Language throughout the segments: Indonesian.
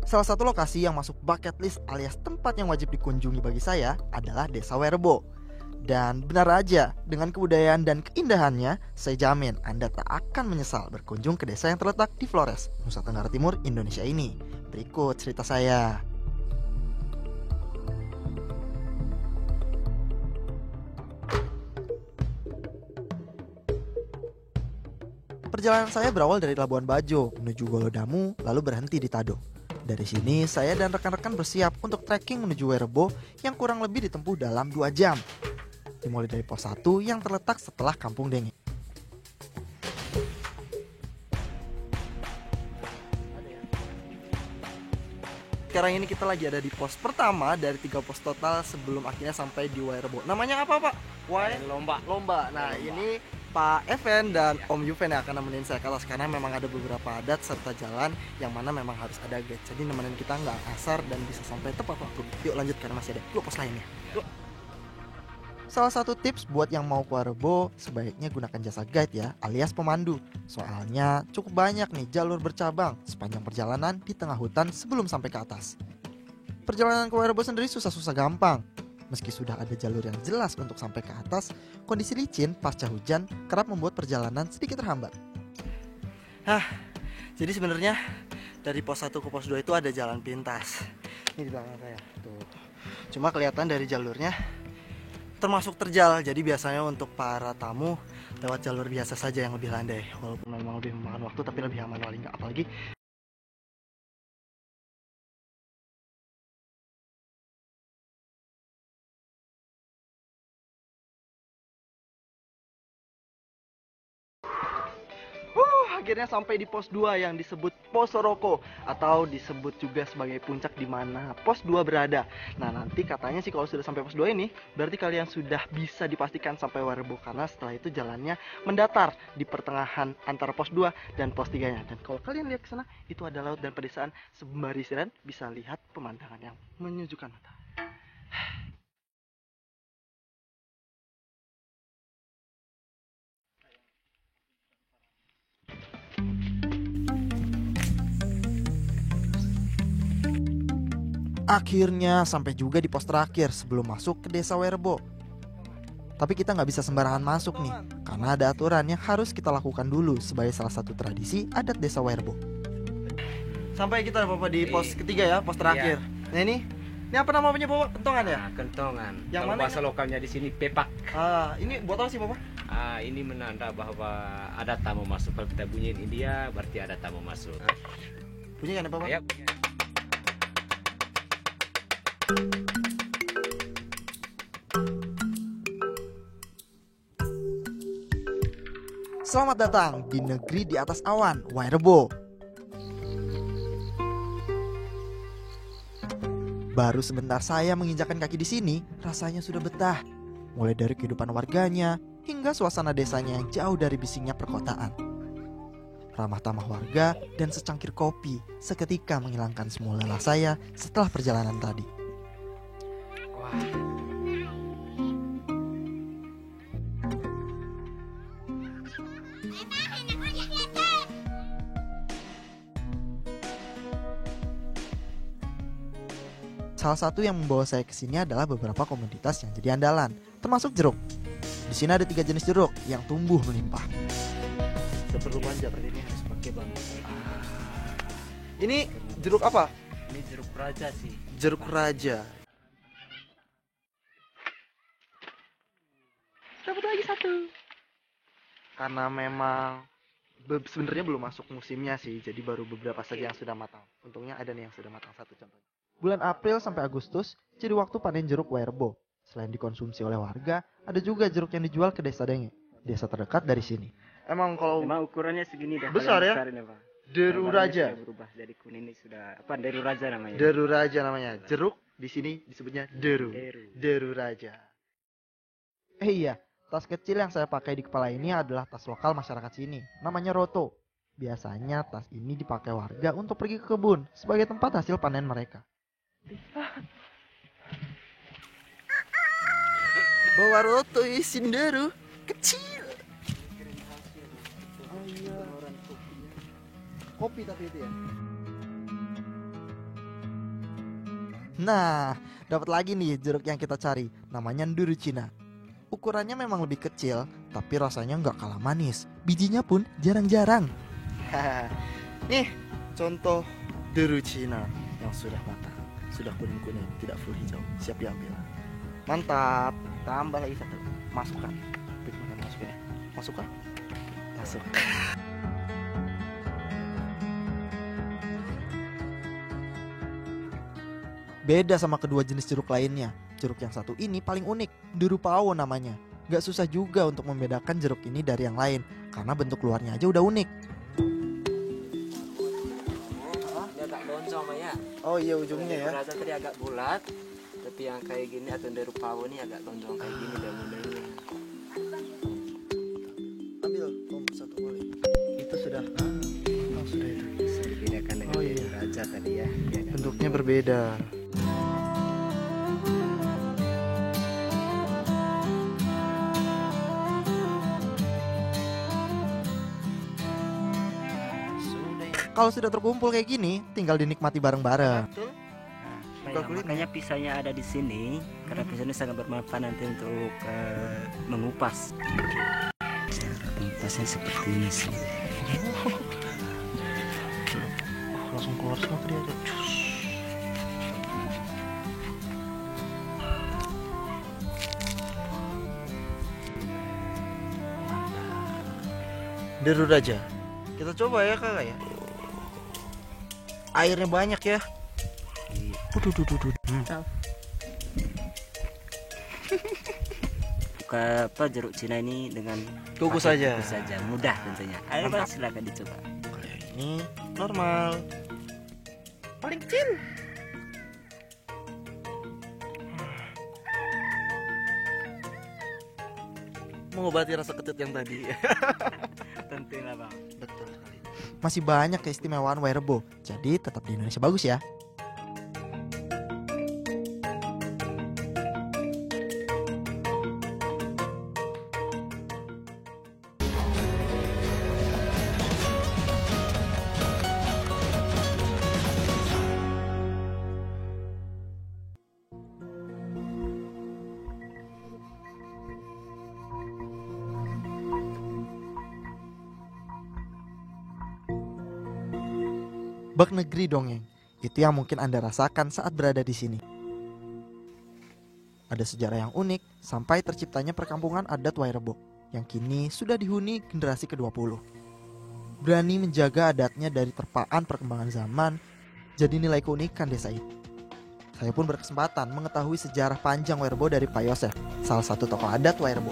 Salah satu lokasi yang masuk bucket list alias tempat yang wajib dikunjungi bagi saya adalah Desa Werebo. Dan benar aja, dengan kebudayaan dan keindahannya, saya jamin Anda tak akan menyesal berkunjung ke desa yang terletak di Flores, Nusa Tenggara Timur, Indonesia ini. Berikut cerita saya. Perjalanan saya berawal dari Labuan Bajo menuju Golodamu, lalu berhenti di Tado. Dari sini, saya dan rekan-rekan bersiap untuk trekking menuju Werebo yang kurang lebih ditempuh dalam 2 jam. Dimulai dari pos 1 yang terletak setelah Kampung Denge. Sekarang ini kita lagi ada di pos pertama dari 3 pos total sebelum akhirnya sampai di Werebo. Namanya apa, Pak? Lomba. Nah, ini Pak Evan dan Om Yuven yang akan nemenin saya ke atas karena memang ada beberapa adat serta jalan yang mana memang harus ada guide. Jadi nemenin kita nggak asar dan bisa sampai tepat waktu. Yuk lanjut karena masih ada 2 pos lainnya. Yuk. Salah satu tips buat yang mau ke Werebo, sebaiknya gunakan jasa guide ya, alias pemandu. Soalnya cukup banyak nih jalur bercabang sepanjang perjalanan di tengah hutan sebelum sampai ke atas. Perjalanan ke Werebo sendiri susah-susah gampang. Meski sudah ada jalur yang jelas untuk sampai ke atas, kondisi licin pasca hujan kerap membuat perjalanan sedikit terhambat. Jadi sebenarnya dari pos 1 ke pos 2 itu ada jalan pintas. Ini di belakang saya, tuh. Cuma kelihatan dari jalurnya termasuk terjal, jadi biasanya untuk para tamu lewat jalur biasa saja yang lebih landai. Walaupun memang lebih memakan waktu tapi lebih aman paling nggak, apalagi akhirnya sampai di pos 2 yang disebut Pos Soroko atau disebut juga sebagai puncak di mana pos 2 berada. Nah, nanti katanya sih kalau sudah sampai pos 2 ini berarti kalian sudah bisa dipastikan sampai Werebo karena setelah itu jalannya mendatar di pertengahan antara pos 2 dan pos 3-nya. Dan kalau kalian lihat ke sana, itu ada laut dan pedesaan sembari istirahat bisa lihat pemandangan yang menyejukkan mata. Akhirnya sampai juga di pos terakhir sebelum masuk ke Desa Werebo. Tapi kita nggak bisa sembarangan masuk nih, karena ada aturan yang harus kita lakukan dulu sebagai salah satu tradisi adat Desa Werebo. Sampai kita Bapak di pos ketiga ya, pos terakhir. Nah ini apa namanya Bapak? Kentongan ya? Nah, kentongan. Yang Kalau mana bahasa lokalnya di sini pepak. Ini buat apa sih Bapak? Ini menanda bahwa ada tamu masuk. Kalau kita bunyiin India, berarti ada tamu masuk. Punya kan ya Bapak? Ya. Selamat datang di negeri di atas awan, Werebo. Baru sebentar saya menginjakkan kaki di sini, rasanya sudah betah. Mulai dari kehidupan warganya hingga suasana desanya yang jauh dari bisingnya perkotaan. Ramah tamah warga dan secangkir kopi seketika menghilangkan semua lelah saya setelah perjalanan tadi. Wah. Salah satu yang membawa saya ke sini adalah beberapa komoditas yang jadi andalan, termasuk jeruk. Di sini ada 3 jenis jeruk yang tumbuh melimpah. Perlu manja, ini harus pakai bambu. Ini jeruk apa? Ini jeruk raja sih. Jeruk raja. Dapat lagi 1. Karena memang sebenarnya belum masuk musimnya sih, jadi baru beberapa saja yang sudah matang. Untungnya ada nih yang sudah matang 1 contohnya. Bulan April sampai Agustus jadi waktu panen jeruk Werebo. Selain dikonsumsi oleh warga, ada juga jeruk yang dijual ke Desa Denge, desa terdekat dari sini. Emang ukurannya segini dah. Besar ya? Besar ini, Pak. Deru Raja. Berubah jadi kuning ini sudah Deru Raja namanya. Deru Raja namanya. Jeruk di sini disebutnya deru. Deru Raja. Iya, tas kecil yang saya pakai di kepala ini adalah tas lokal masyarakat sini. Namanya roto. Biasanya tas ini dipakai warga untuk pergi ke kebun sebagai tempat hasil panen mereka. Bawa roto isin deru kecil. Kopi tapi itu ya. Nah, dapat lagi nih jeruk yang kita cari. Namanya nduru Cina. Ukurannya memang lebih kecil, tapi rasanya nggak kalah manis. Bijinya pun jarang-jarang. Nih, contoh nduru Cina yang sudah matang, sudah kuning-kuning, tidak full hijau, siap diambil. Mantap. Tambah lagi satu. Masukkan. Bagaimana masukinnya? Masukkan. Masuk. Beda sama kedua jenis jeruk lainnya. Jeruk yang satu ini paling unik, nduru pawo namanya. Gak susah juga untuk membedakan jeruk ini dari yang lain, karena bentuk luarnya aja udah unik. Dia agak lonjong Pak ya. Oh iya ujungnya ya. Rasa tadi agak bulat, tapi yang kayak gini atau nduru pawo ini agak lonjong kayak gini daun-daunnya. Ambil om satu boleh. Itu sudah. Oh sudah itu. Bisa dibedakan dengan nduru raja tadi ya. Bentuknya berbeda. Kalau sudah terkumpul kayak gini, tinggal dinikmati bareng-bareng. Nah, makanya pisahnya ada di sini karena pisau ini sangat bermanfaat nanti untuk mengupas. Cara pengupasnya seperti ini sih. Langsung keluar semua tadi aja. Derut aja. Kita coba ya kakak ya. Airnya banyak ya. Buka apa jeruk Cina ini dengan Kukus pakai saja. kukus saja, mudah tentunya. Ayo Bang, silakan dicoba. Kayak ini normal. Paling kecil. Mengobati rasa kecut yang tadi. Tentunya Bang. Betul sekali. Masih banyak keistimewaan Wairebo, jadi tetap di Indonesia bagus ya. Bak negeri dongeng, itu yang mungkin Anda rasakan saat berada di sini. Ada sejarah yang unik sampai terciptanya perkampungan adat Wairebo yang kini sudah dihuni generasi ke-20. Berani menjaga adatnya dari terpaan perkembangan zaman, jadi nilai keunikan desa itu. Saya pun berkesempatan mengetahui sejarah panjang Wairebo dari Pak Yosef, salah satu tokoh adat Wairebo.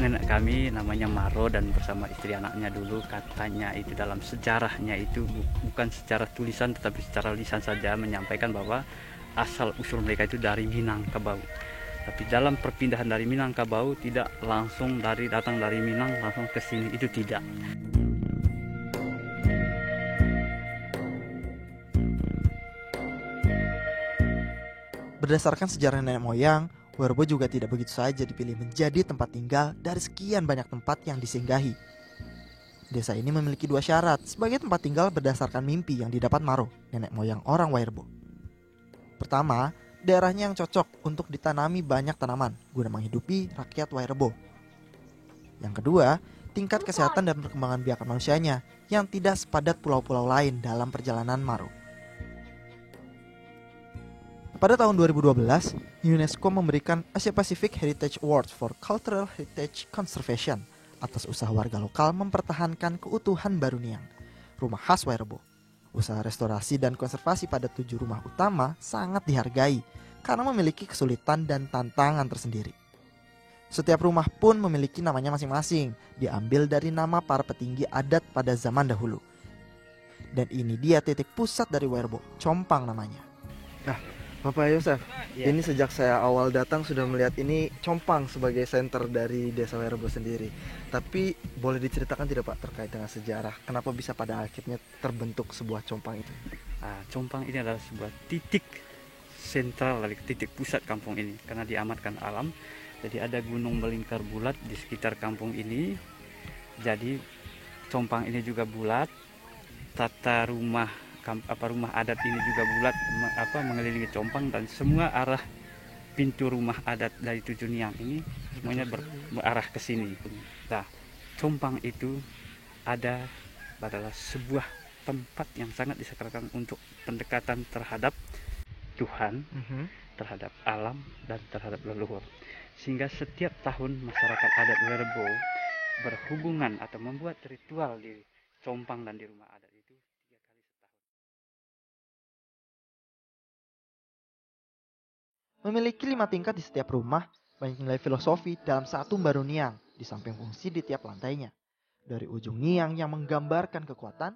Nenek kami namanya Maro dan bersama istri anaknya dulu katanya itu dalam sejarahnya itu bukan secara tulisan tetapi secara lisan saja menyampaikan bahwa asal usul mereka itu dari Minangkabau. Tapi dalam perpindahan dari Minangkabau tidak langsung datang dari Minang langsung ke sini, itu tidak. Berdasarkan sejarah nenek moyang, Wairebo juga tidak begitu saja dipilih menjadi tempat tinggal dari sekian banyak tempat yang disinggahi. Desa ini memiliki dua syarat sebagai tempat tinggal berdasarkan mimpi yang didapat Maro, nenek moyang orang Wairebo. Pertama, daerahnya yang cocok untuk ditanami banyak tanaman guna menghidupi rakyat Wairebo. Yang kedua, tingkat kesehatan dan perkembangan biakan manusianya yang tidak sepadat pulau-pulau lain dalam perjalanan Maro. Pada tahun 2012, UNESCO memberikan Asia Pacific Heritage Award for Cultural Heritage Conservation atas usaha warga lokal mempertahankan keutuhan Baruniang, rumah khas Wairebo. Usaha restorasi dan konservasi pada 7 rumah utama sangat dihargai karena memiliki kesulitan dan tantangan tersendiri. Setiap rumah pun memiliki namanya masing-masing, diambil dari nama para petinggi adat pada zaman dahulu. Dan ini dia titik pusat dari Wairebo, Compang namanya. Nah, Bapak Yosef, ini sejak saya awal datang sudah melihat ini Compang sebagai center dari Desa Wairebo sendiri. Tapi boleh diceritakan tidak Pak terkait dengan sejarah, kenapa bisa pada akhirnya terbentuk sebuah Compang itu? Compang ini adalah sebuah titik sentral dari titik pusat kampung ini karena diamatkan alam. Jadi ada gunung melingkar bulat di sekitar kampung ini. Jadi Compang ini juga bulat. Tata rumah rumah adat ini juga bulat mengelilingi Compang, dan semua arah pintu rumah adat dari Tujuniang ini semuanya berarah ke sini. Nah, Compang itu adalah sebuah tempat yang sangat disakralkan untuk pendekatan terhadap Tuhan, terhadap alam, dan terhadap leluhur. Sehingga setiap tahun masyarakat adat Werebo berhubungan atau membuat ritual di Compang dan di rumah adat itu 3 kali setahun. Memiliki 5 tingkat di setiap rumah, banyak nilai filosofi dalam satu baru niang di samping fungsi di tiap lantainya. Dari ujung niang yang menggambarkan kekuatan,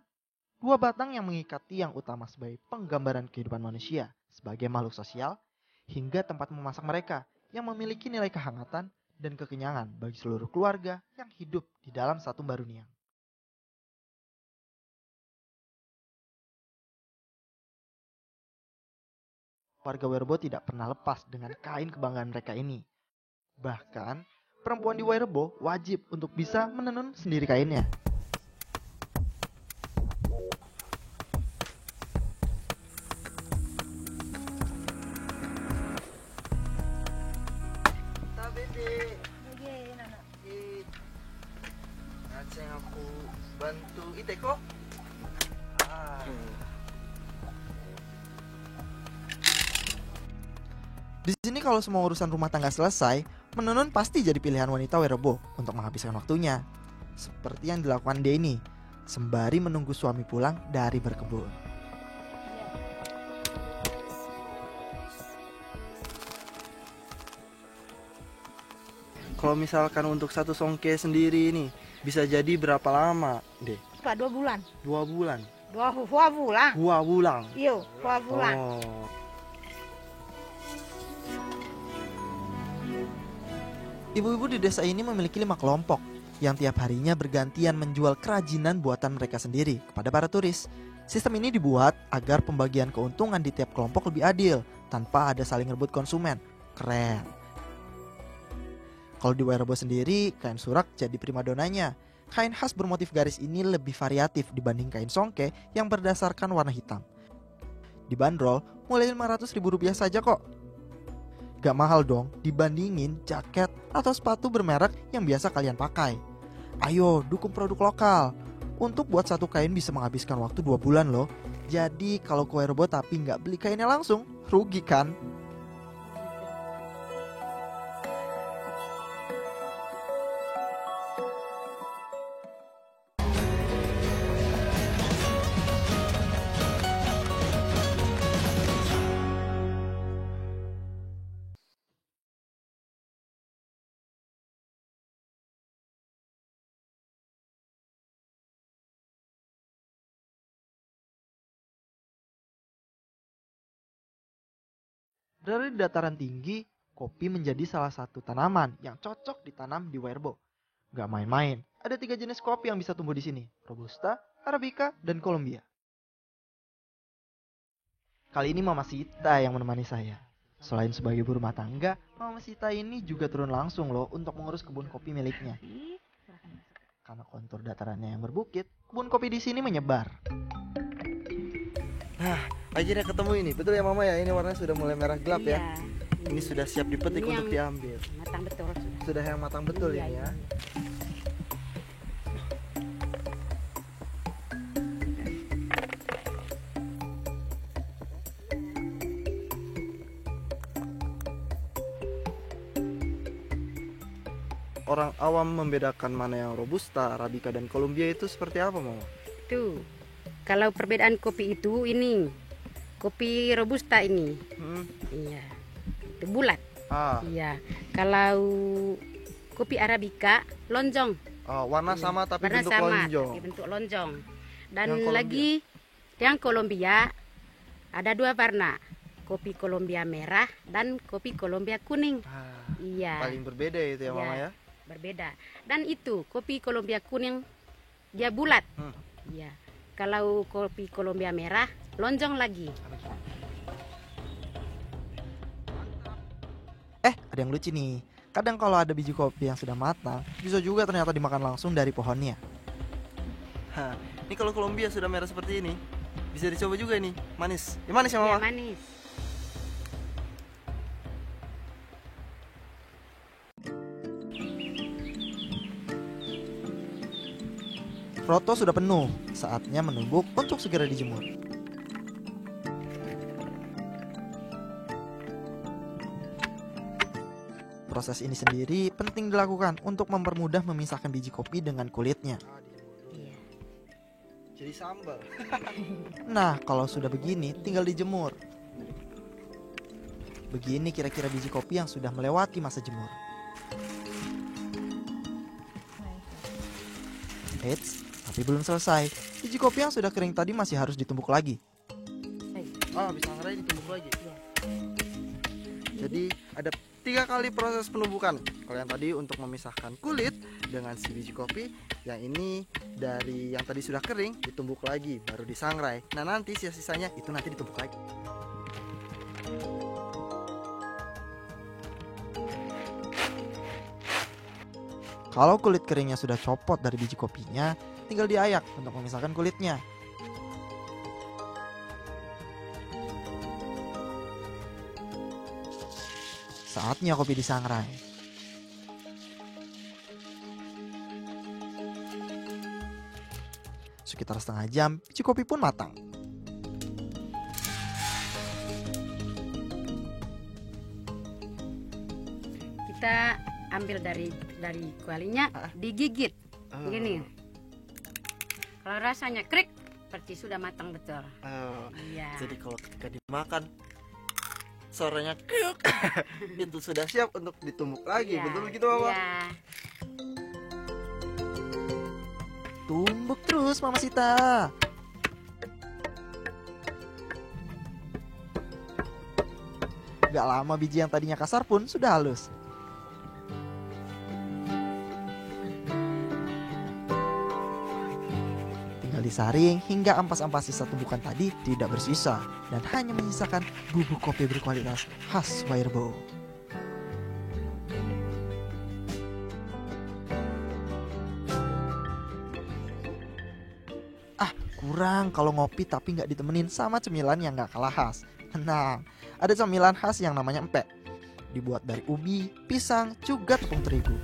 2 batang yang mengikat tiang utama sebagai penggambaran kehidupan manusia sebagai makhluk sosial, hingga tempat memasak mereka yang memiliki nilai kehangatan dan kekenyangan bagi seluruh keluarga yang hidup di dalam satu baru niang. Warga Werebo tidak pernah lepas dengan kain kebanggaan mereka ini. Bahkan, perempuan di Werebo wajib untuk bisa menenun sendiri kainnya. Aceh aku bantu Iteko. Di sini kalau semua urusan rumah tangga selesai, menenun pasti jadi pilihan wanita Werebo untuk menghabiskan waktunya. Seperti yang dilakukan Denny, sembari menunggu suami pulang dari berkebun. Kalau misalkan untuk satu songke sendiri ini bisa jadi berapa lama, Deh? 2 bulan. 2 bulan. 2 bulan. 2 bulan. Iya, 2 bulan. Oh. Ibu-ibu di desa ini memiliki 5 kelompok yang tiap harinya bergantian menjual kerajinan buatan mereka sendiri kepada para turis. Sistem ini dibuat agar pembagian keuntungan di tiap kelompok lebih adil tanpa ada saling rebut konsumen. Keren. Kalau di Werebo sendiri, kain surak jadi primadonanya. Kain khas bermotif garis ini lebih variatif dibanding kain songke yang berdasarkan warna hitam. Dibanderol mulai Rp500.000 saja kok. Gak mahal dong dibandingin jaket atau sepatu bermerek yang biasa kalian pakai. Ayo dukung produk lokal. Untuk buat satu kain bisa menghabiskan waktu 2 bulan loh. Jadi kalau ke Werebo tapi gak beli kainnya langsung, rugi kan? Dari dataran tinggi, kopi menjadi salah satu tanaman yang cocok ditanam di Werebo. Gak main-main, ada 3 jenis kopi yang bisa tumbuh di sini: Robusta, Arabica, dan Colombia. Kali ini Mama Sita yang menemani saya. Selain sebagai ibu rumah tangga, Mama Sita ini juga turun langsung loh untuk mengurus kebun kopi miliknya. Karena kontur datarannya yang berbukit, kebun kopi di sini menyebar. Nah, akhirnya ketemu ini. Betul ya Mama ya, ini warnanya sudah mulai merah gelap ya. Ini sudah siap dipetik Ini untuk diambil. Matang betul sudah. Sudah yang matang betul Iya, ini ya. Orang awam membedakan mana yang Robusta, Arabica, dan Colombia itu seperti apa Mama? Tuh. Kalau perbedaan kopi itu ini. Kopi Robusta ini. Iya. Itu bulat. Iya. Kalau kopi Arabica lonjong. Warna sama tapi Warna bentuk sama, lonjong. tapi bentuk lonjong. Dan Yang Colombia? lagi yang Colombia ada 2 warna. Kopi Colombia merah dan kopi Colombia kuning. Iya. Paling berbeda itu ya Mama ya. Berbeda. Dan itu kopi Colombia kuning dia bulat. Iya. Kalau kopi Colombia merah lonjong lagi. Ada yang lucu nih. Kadang kalau ada biji kopi yang sudah matang, bisa juga ternyata dimakan langsung dari pohonnya. Ini kalau Colombia sudah merah seperti ini, Bisa dicoba juga ini, manis. Ini manis ya Ya, Mama? manis. Roto sudah penuh, saatnya menumbuk untuk segera dijemur. Proses ini sendiri penting dilakukan untuk mempermudah memisahkan biji kopi dengan kulitnya. Iya. Jadi sambal. Nah, kalau sudah begini tinggal dijemur. Begini kira-kira biji kopi yang sudah melewati masa jemur. Eits, tapi belum selesai. Biji kopi yang sudah kering tadi masih harus ditumbuk lagi. Bisa ngerai ditumbuk lagi. Jadi ada 3 kali proses penumbukan. Kalau yang tadi untuk memisahkan kulit dengan si biji kopi, yang ini dari yang tadi sudah kering ditumbuk lagi baru disangrai. Nah nanti sisa-sisanya itu nanti ditumbuk lagi. Kalau kulit keringnya sudah copot dari biji kopinya, tinggal diayak untuk memisahkan kulitnya. Saatnya kopi disangrai. Sekitar setengah jam, biji kopi pun matang. Kita ambil dari kualinya, digigit begini. Kalau rasanya krik, berarti sudah matang betul. Iya. Jadi kalau ketika dimakan suaranya kriuk, itu sudah siap untuk ditumbuk lagi. Iya, Betul begitu Mama? iya. Tumbuk terus Mama Sita. Gak lama biji yang tadinya kasar pun sudah halus. Tinggal disaring hingga ampas-ampas sisa tumbukan tadi tidak bersisa dan hanya menyisakan bubuk kopi berkualitas khas Wairebo. Kurang kalau ngopi tapi nggak ditemenin sama cemilan yang nggak kalah khas. Tenang, ada cemilan khas yang namanya empek. Dibuat dari ubi, pisang, juga tepung terigu.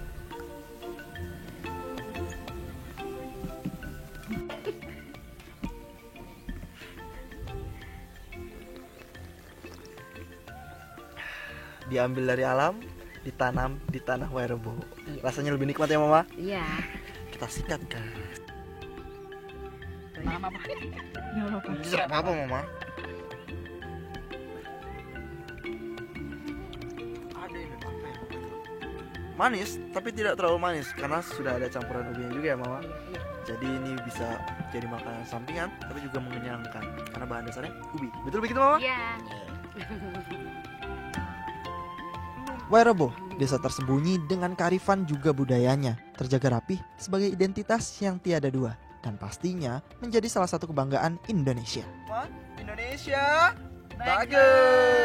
Diambil dari alam, ditanam di tanah Wairebo. Rasanya lebih nikmat ya Mama? Iya. Kita sikat kan. Mama. Bisa apa Mama? Manis, tapi tidak terlalu manis karena sudah ada campuran ubinya juga ya Mama. Jadi ini bisa jadi makanan sampingan tapi juga mengenyangkan karena bahan dasarnya ubi. Betul begitu Mama? Iya. Wairebo, desa tersembunyi dengan kearifan juga budayanya, terjaga rapih sebagai identitas yang tiada dua dan pastinya menjadi salah satu kebanggaan Indonesia. Indonesia bagus.